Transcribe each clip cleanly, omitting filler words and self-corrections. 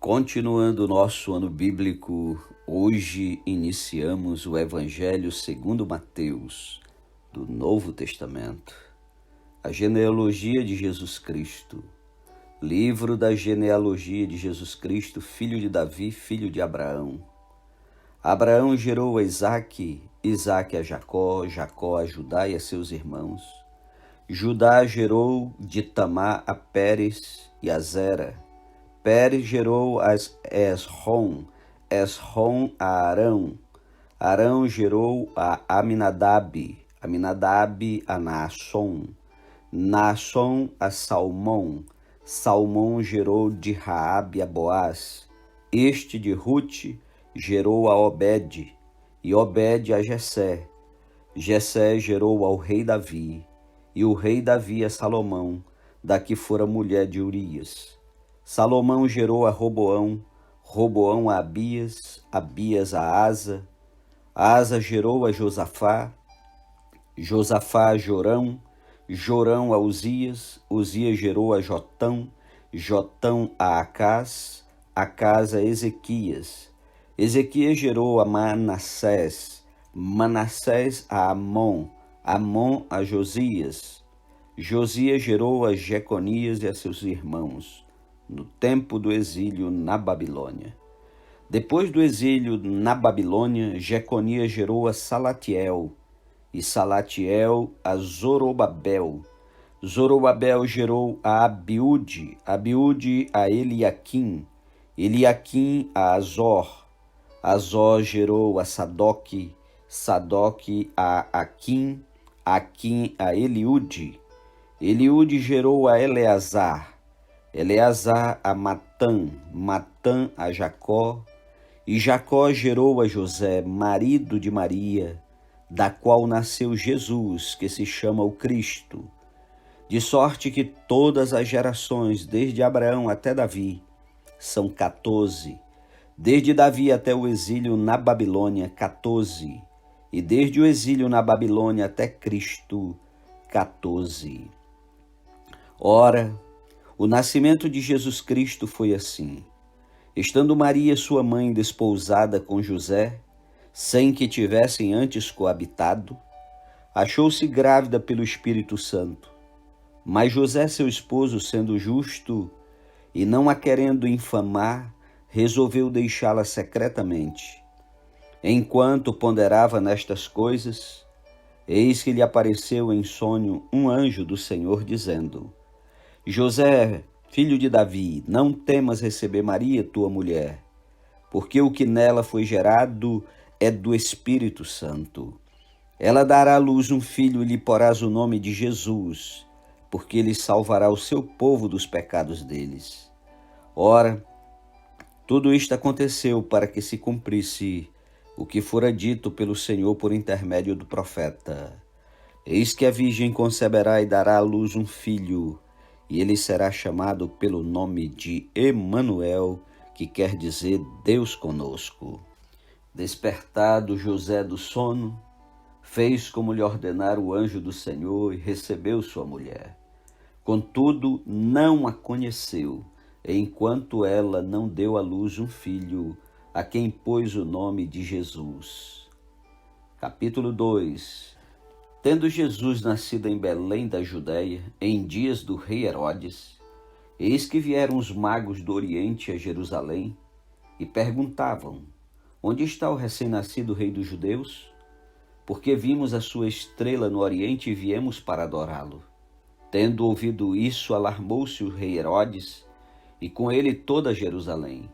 Continuando o nosso ano bíblico, hoje iniciamos o Evangelho segundo Mateus, do Novo Testamento. A genealogia de Jesus Cristo. Livro da genealogia de Jesus Cristo, filho de Davi, filho de Abraão. Abraão gerou a Isaque, Isaque a Jacó, Jacó a Judá e a seus irmãos. Judá gerou de Tamar a Pérez e a Zera. Pérez gerou a Esrom, Esrom a Arão. Arão gerou a Aminadab, Aminadab a Naasson. Naasson a Salmão. Salmão gerou de Raabe a Boaz. Este de Rute gerou a Obed, e Obed a Jessé. Jessé gerou ao rei Davi, e o rei Davi a Salomão, da que fora mulher de Urias. Salomão gerou a Roboão, Roboão a Abias, Abias a Asa. Asa gerou a Josafá, Josafá a Jorão, Jorão a Uzias, Uzias gerou a Jotão, Jotão a Acás, Acás a Ezequias. Ezequias gerou a Manassés, Manassés a Amon, Amon a Josias. Josias gerou a Jeconias e a seus irmãos, no tempo do exílio na Babilônia. Depois do exílio na Babilônia, Jeconias gerou a Salatiel, e Salatiel a Zorobabel. Zorobabel gerou a Abiúde, Abiúde a Eliaquim, Eliaquim a Azor. Azor gerou a Sadoque, Sadoque a Aquim, Aquim a Eliúde. Eliúde gerou a Eleazar, Eleazar a Matã, Matã a Jacó, e Jacó gerou a José, marido de Maria, da qual nasceu Jesus, que se chama o Cristo. De sorte que todas as gerações, desde Abraão até Davi, são 14. Desde Davi até o exílio na Babilônia, 14. E desde o exílio na Babilônia até Cristo, 14. Ora, o nascimento de Jesus Cristo foi assim. Estando Maria, sua mãe, desposada com José, sem que tivessem antes coabitado, achou-se grávida pelo Espírito Santo. Mas José, seu esposo, sendo justo e não a querendo infamar, resolveu deixá-la secretamente. Enquanto ponderava nestas coisas, eis que lhe apareceu em sonho um anjo do Senhor, dizendo: José, filho de Davi, não temas receber Maria, tua mulher, porque o que nela foi gerado é do Espírito Santo. Ela dará à luz um filho e lhe porás o nome de Jesus, porque ele salvará o seu povo dos pecados deles. Ora, tudo isto aconteceu para que se cumprisse o que fora dito pelo Senhor por intermédio do profeta. Eis que a virgem conceberá e dará à luz um filho, e ele será chamado pelo nome de Emanuel, que quer dizer Deus conosco. Despertado José do sono, fez como lhe ordenara o anjo do Senhor e recebeu sua mulher. Contudo, não a conheceu, enquanto ela não deu à luz um filho, a quem pôs o nome de Jesus. Capítulo 2. Tendo Jesus nascido em Belém da Judéia, em dias do rei Herodes, eis que vieram os magos do Oriente a Jerusalém e perguntavam: Onde está o recém-nascido rei dos judeus? Porque vimos a sua estrela no Oriente e viemos para adorá-lo. Tendo ouvido isso, alarmou-se o rei Herodes e com ele toda Jerusalém.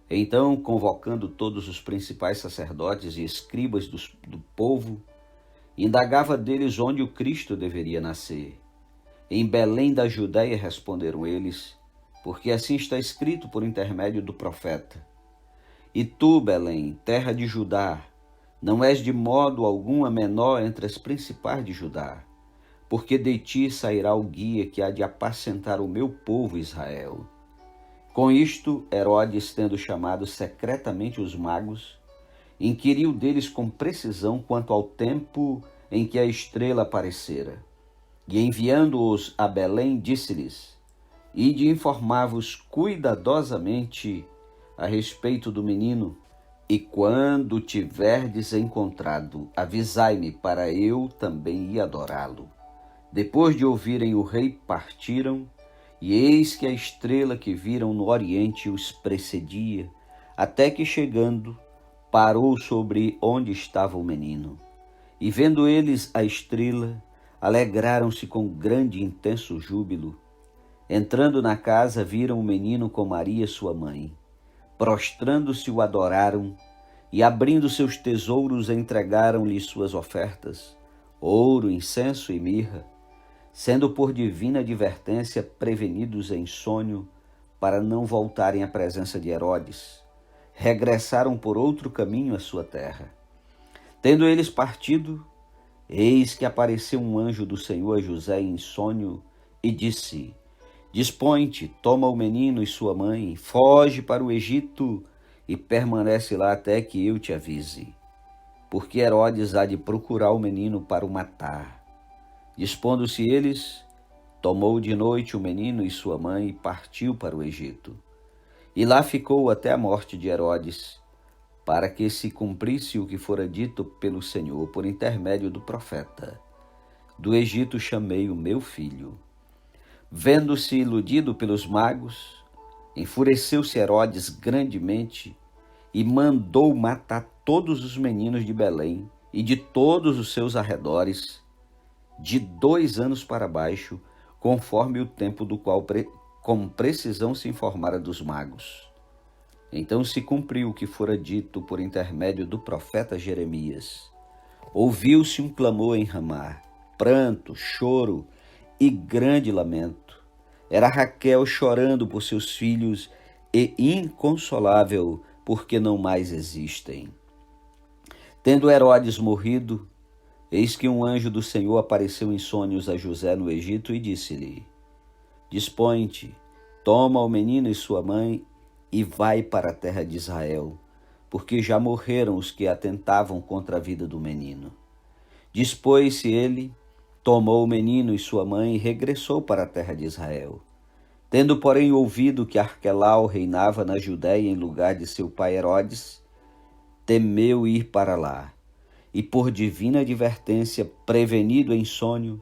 Então, convocando todos os principais sacerdotes e escribas do povo, indagava deles onde o Cristo deveria nascer. Em Belém da Judéia, responderam eles, porque assim está escrito por intermédio do profeta: E tu, Belém, terra de Judá, não és de modo algum a menor entre as principais de Judá, porque de ti sairá o guia que há de apacentar o meu povo Israel. Com isto, Herodes, tendo chamado secretamente os magos, inquiriu deles com precisão quanto ao tempo em que a estrela aparecera. E enviando-os a Belém, disse-lhes: Ide informar-vos cuidadosamente a respeito do menino, e quando o tiverdes encontrado, avisai-me para eu também ir adorá-lo. Depois de ouvirem o rei, partiram, e eis que a estrela que viram no oriente os precedia, até que chegando, parou sobre onde estava o menino. E vendo eles a estrela, alegraram-se com grande e intenso júbilo. Entrando na casa, viram o menino com Maria, sua mãe. Prostrando-se, o adoraram, e abrindo seus tesouros, entregaram-lhe suas ofertas, ouro, incenso e mirra, sendo por divina advertência prevenidos em sonho, para não voltarem à presença de Herodes. Regressaram por outro caminho à sua terra. Tendo eles partido, eis que apareceu um anjo do Senhor a José em sonho e disse: Dispõe-te, toma o menino e sua mãe, foge para o Egito e permanece lá até que eu te avise, porque Herodes há de procurar o menino para o matar. Dispondo-se eles, tomou de noite o menino e sua mãe e partiu para o Egito. E lá ficou até a morte de Herodes, para que se cumprisse o que fora dito pelo Senhor por intermédio do profeta: Do Egito chamei o meu filho. Vendo-se iludido pelos magos, enfureceu-se Herodes grandemente e mandou matar todos os meninos de Belém e de todos os seus arredores, de 2 anos para baixo, conforme o tempo do qual com precisão se informara dos magos. Então se cumpriu o que fora dito por intermédio do profeta Jeremias. Ouviu-se um clamor em Ramá, pranto, choro e grande lamento. Era Raquel chorando por seus filhos e inconsolável, porque não mais existem. Tendo Herodes morrido, eis que um anjo do Senhor apareceu em sonhos a José no Egito e disse-lhe: Dispõe-te, toma o menino e sua mãe e vai para a terra de Israel, porque já morreram os que atentavam contra a vida do menino. Dispôs-se ele, tomou o menino e sua mãe e regressou para a terra de Israel. Tendo, porém, ouvido que Arquelau reinava na Judéia em lugar de seu pai Herodes, temeu ir para lá, e por divina advertência, prevenido em sonho,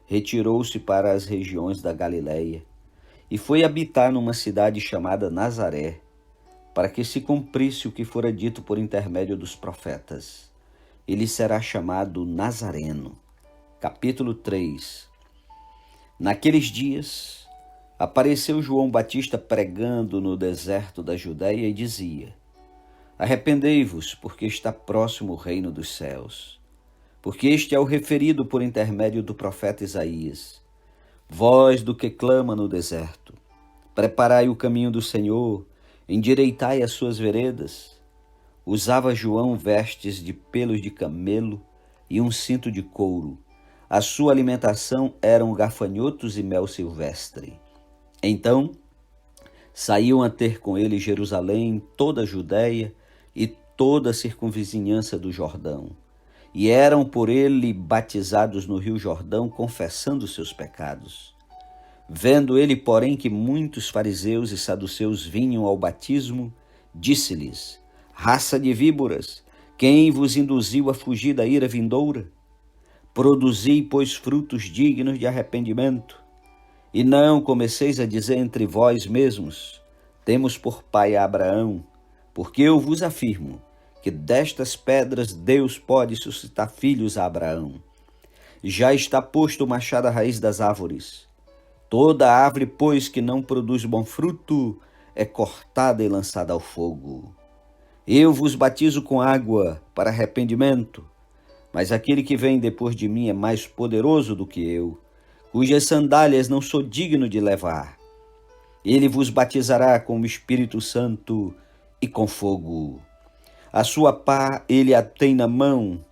retirou-se para as regiões da Galileia, e foi habitar numa cidade chamada Nazaré, para que se cumprisse o que fora dito por intermédio dos profetas: Ele será chamado Nazareno. Capítulo 3. Naqueles dias, apareceu João Batista pregando no deserto da Judéia e dizia: Arrependei-vos, porque está próximo o reino dos céus. Porque este é o referido por intermédio do profeta Isaías. Voz do que clama no deserto: Preparai o caminho do Senhor, endireitai as suas veredas. Usava João vestes de pelos de camelo e um cinto de couro. A sua alimentação eram gafanhotos e mel silvestre. Então saíam a ter com ele Jerusalém, toda a Judéia e toda a circunvizinhança do Jordão. E eram por ele batizados no rio Jordão, confessando seus pecados. Vendo ele, porém, que muitos fariseus e saduceus vinham ao batismo, disse-lhes: Raça de víboras, quem vos induziu a fugir da ira vindoura? Produzi, pois, frutos dignos de arrependimento, e não comeceis a dizer entre vós mesmos: Temos por pai a Abraão, porque eu vos afirmo que destas pedras Deus pode suscitar filhos a Abraão. Já está posto o machado à raiz das árvores. Toda árvore, pois, que não produz bom fruto, é cortada e lançada ao fogo. Eu vos batizo com água para arrependimento, mas aquele que vem depois de mim é mais poderoso do que eu, cujas sandálias não sou digno de levar. Ele vos batizará com o Espírito Santo e com fogo. A sua pá ele a tem na mão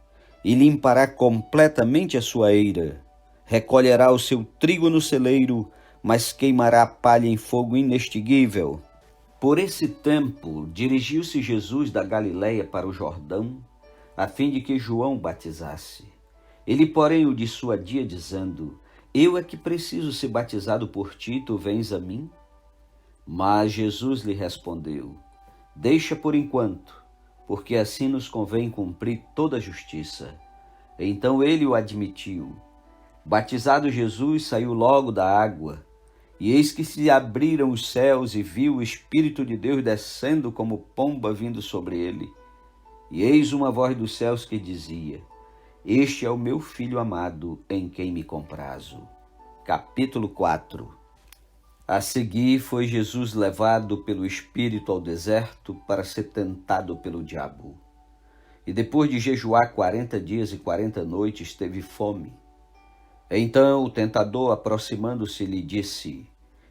e limpará completamente a sua eira. Recolherá o seu trigo no celeiro, mas queimará a palha em fogo inextinguível. Por esse tempo, dirigiu-se Jesus da Galileia para o Jordão, a fim de que João batizasse. Ele, porém, o dissuadia, dizendo: Eu é que preciso ser batizado por ti, tu vens a mim? Mas Jesus lhe respondeu: Deixa por enquanto, porque assim nos convém cumprir toda a justiça. Então ele o admitiu. Batizado Jesus, saiu logo da água, e eis que se abriram os céus e viu o Espírito de Deus descendo como pomba vindo sobre ele. E eis uma voz dos céus que dizia: Este é o meu Filho amado, em quem me comprazo. Capítulo 4. A seguir foi Jesus levado pelo Espírito ao deserto para ser tentado pelo diabo. E depois de jejuar 40 dias e 40 noites, teve fome. Então o tentador, aproximando-se, lhe disse: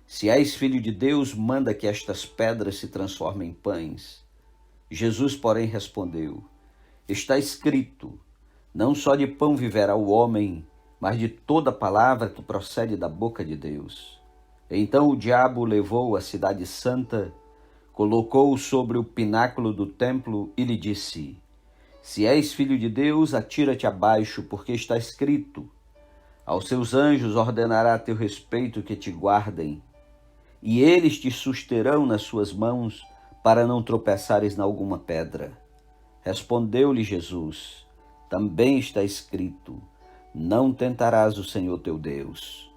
Se és filho de Deus, manda que estas pedras se transformem em pães. Jesus, porém, respondeu: Está escrito: Não só de pão viverá o homem, mas de toda palavra que procede da boca de Deus. Então o diabo o levou à cidade santa, colocou-o sobre o pináculo do templo e lhe disse: Se és filho de Deus, atira-te abaixo, porque está escrito: Aos seus anjos ordenará a teu respeito que te guardem, e eles te susterão nas suas mãos, para não tropeçares em alguma pedra. Respondeu-lhe Jesus: Também está escrito: Não tentarás o Senhor teu Deus.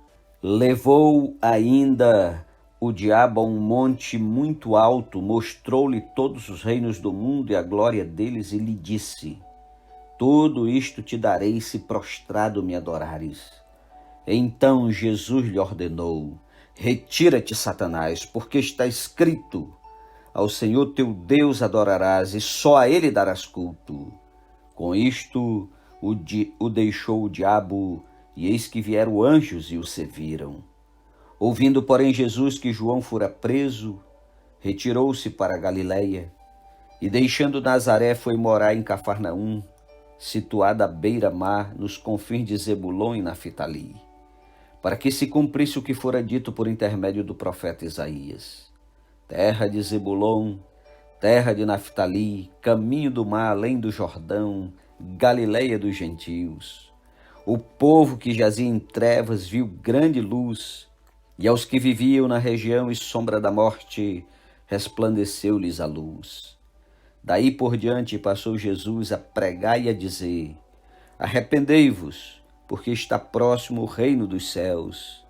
Levou ainda o diabo a um monte muito alto, mostrou-lhe todos os reinos do mundo e a glória deles, e lhe disse: Tudo isto te darei se prostrado me adorares. Então Jesus lhe ordenou: Retira-te, Satanás, porque está escrito: Ao Senhor teu Deus adorarás, e só a ele darás culto. Com isto o deixou o diabo, e eis que vieram anjos e o serviram. Ouvindo, porém, Jesus que João fora preso, retirou-se para a Galiléia, e deixando Nazaré foi morar em Cafarnaum, situada à beira-mar, nos confins de Zebulon e Naftali, para que se cumprisse o que fora dito por intermédio do profeta Isaías: Terra de Zebulon, terra de Naftali, caminho do mar além do Jordão, Galiléia dos gentios. O povo que jazia em trevas viu grande luz, e aos que viviam na região e sombra da morte, resplandeceu-lhes a luz. Daí por diante passou Jesus a pregar e a dizer: Arrependei-vos, porque está próximo o reino dos céus.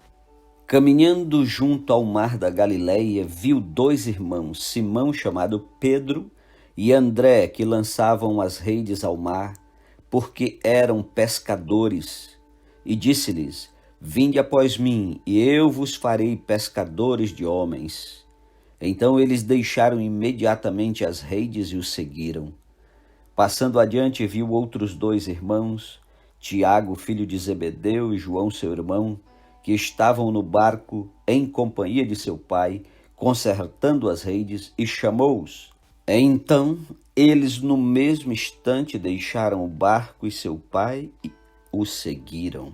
Caminhando junto ao mar da Galiléia, viu dois irmãos, Simão, chamado Pedro, e André, que lançavam as redes ao mar, porque eram pescadores, e disse-lhes: Vinde após mim, e eu vos farei pescadores de homens. Então eles deixaram imediatamente as redes e o seguiram. Passando adiante, viu outros dois irmãos, Tiago, filho de Zebedeu, e João, seu irmão, que estavam no barco em companhia de seu pai, consertando as redes, e chamou-os. Então eles no mesmo instante deixaram o barco e seu pai e o seguiram.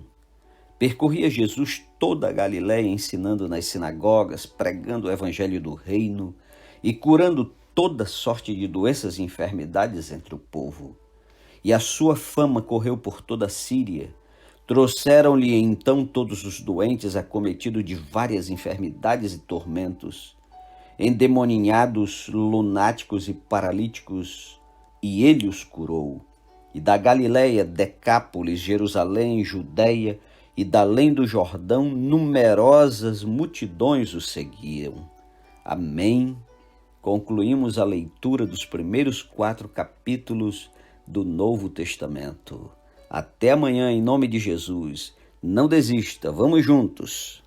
Percorria Jesus toda a Galiléia, ensinando nas sinagogas, pregando o evangelho do reino e curando toda sorte de doenças e enfermidades entre o povo. E a sua fama correu por toda a Síria. Trouxeram-lhe então todos os doentes acometidos de várias enfermidades e tormentos, endemoninhados, lunáticos e paralíticos, e ele os curou. E da Galiléia, Decápolis, Jerusalém, Judeia e da além do Jordão, numerosas multidões o seguiam. Amém. Concluímos a leitura dos primeiros 4 capítulos do Novo Testamento. Até amanhã, em nome de Jesus. Não desista, vamos juntos.